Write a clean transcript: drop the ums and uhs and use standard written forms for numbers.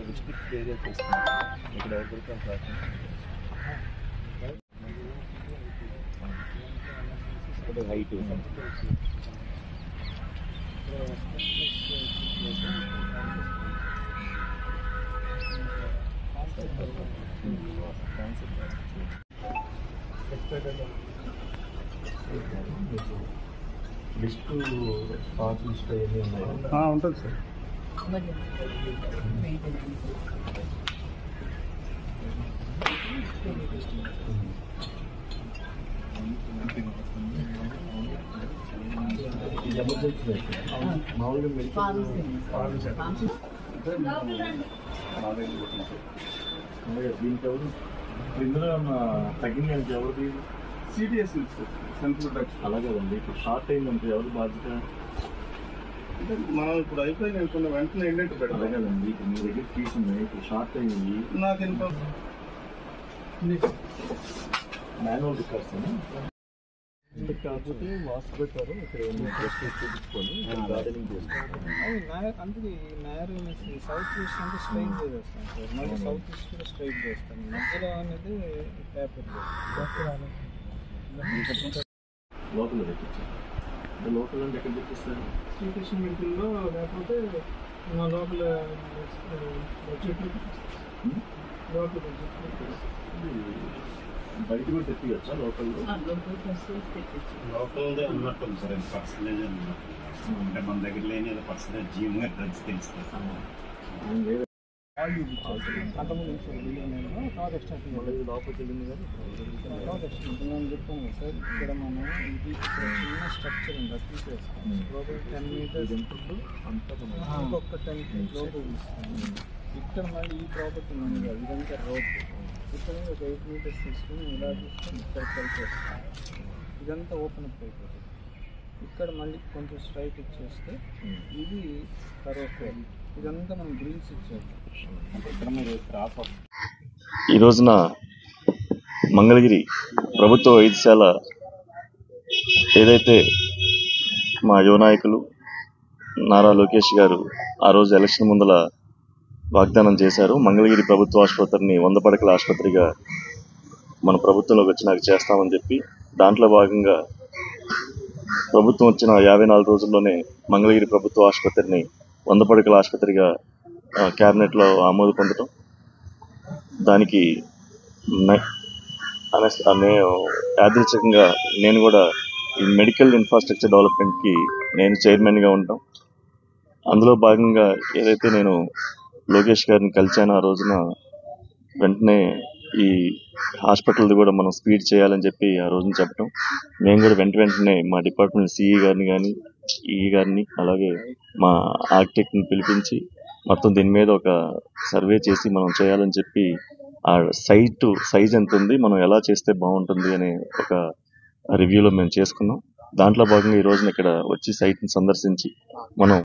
District area చేస్తున్నాం ఇక్కడ ఎవరికి హైట్ లిస్ట్ పాస్ లిస్ట్ అవన్నీ ఉన్నాయి ఉంటుంది సార్. మామూలుగా దీనికి ఎవరు ఇందులో తగ్గింది అంటే ఎవరిది సిటిఎస్ సెంట్రల్ డ్రగ్స్ అలాగే ఉంది. ఇప్పుడు షార్ట్ అయిందంటే ఎవరు బాధ్యత? మనం ఇప్పుడు అయిపోయింది అనుకున్న వెంటనే ఏంటంటే పెట్టాలి. అలాగే అండి, ఇప్పుడు మీ దగ్గర తీసుకున్నాయి, ఇప్పుడు షార్ట్ అయింది. నాకు ఎంత మాన్యువల్ రికార్డ్స్ కాకపోతే వాసు పెట్టారు. ఇక్కడ చూపించుకొని గార్డెనింగ్ చేస్తాను. అందుకే నేరు సౌత్ ఈస్ట్ అంటే స్ట్రైట్ చేస్తాను సార్. మళ్ళీ సౌత్ ఈస్ట్ కూడా స్ట్రైట్ చేస్తాను. మధ్యలో అనేది పేపర్ లోపల తెప్పించాను. లోపల అంటే ఎక్కడ తెప్పిస్తాను? శ్రీకృష్ణ మెడికల్లో లేకపోతే మా లోపల బయట కూడా తెప్పించచ్చా? లోకల్లో లోకల్దే ఉన్నట్టుంది సార్. అది పర్సంటేజ్ అంటే మన దగ్గర లేని ఏదో పర్సంటేజ్ జీఎంగా డ్రగ్స్ తెలుస్తుంది. లోపలికి వెళ్ళింది నేను చెప్తాను సార్. ఇక్కడ మనం ఇది చిన్న స్ట్రక్చర్ ఉంది, అది తీసేస్తాం. 10 meters ఇంకొక 10 feet లోపల తీస్తాం. ఇక్కడ మళ్ళీ ఈ ప్రాపర్టీ ఉంది కదా, ఇదంతా రోడ్. ఇక్కడ ఒక 8 meters తీసుకుని ఇలా తీసుకొని ఇక్కడ కలిపేస్తాం. ఇదంతా ఓపెన్ అప్ అయిపోతుంది. ఇక్కడ మళ్ళీ కొంచెం స్ట్రైట్ ఇచ్చేస్తే ఇది కరోఫేర్. ఇదంతా మనం గ్రిల్స్ ఇచ్చేస్తాం. ఇక్కడ మీరు క్రాప్ ఈ రోజున మంగళగిరి ప్రభుత్వ వైద్యశాల ఏదైతే మా యువ నాయకులు నారా లోకేష్ గారు ఆ రోజు ఎలక్షన్ ముందల వాగ్దానం చేశారు, మంగళగిరి ప్రభుత్వ ఆసుపత్రిని 100 పడకల ఆసుపత్రిగా మన ప్రభుత్వంలోకి వచ్చినాక చేస్తామని చెప్పి, దాంట్లో భాగంగా ప్రభుత్వం వచ్చిన 54 రోజుల్లోనే మంగళగిరి ప్రభుత్వ ఆసుపత్రిని 100 పడకల ఆసుపత్రిగా క్యాబినెట్లో ఆమోద పొందడం, దానికి యాదృచ్ఛికంగా నేను కూడా ఈ మెడికల్ ఇన్ఫ్రాస్ట్రక్చర్ డెవలప్మెంట్కి నేను చైర్మన్గా ఉంటాం. అందులో భాగంగా ఏదైతే నేను లోకేష్ గారిని కలిశానో ఆ రోజున వెంటనే ఈ హాస్పిటల్ది కూడా మనం స్పీడ్ చేయాలని చెప్పి ఆ రోజున చెప్పడం, మేము కూడా వెంటనే మా డిపార్ట్మెంట్ సిఈ గారిని కానీ ఈఈ గారిని అలాగే మా ఆర్కిటెక్ట్ని పిలిపించి మొత్తం దీని మీద ఒక సర్వే చేసి మనం చేయాలని చెప్పి, ఆ సైజ్ ఎంత ఉంది, మనం ఎలా చేస్తే బాగుంటుంది అనే ఒక రివ్యూలో మేము చేసుకున్నాం. దాంట్లో భాగంగా ఈ రోజున ఇక్కడ వచ్చి సైట్ని సందర్శించి మనం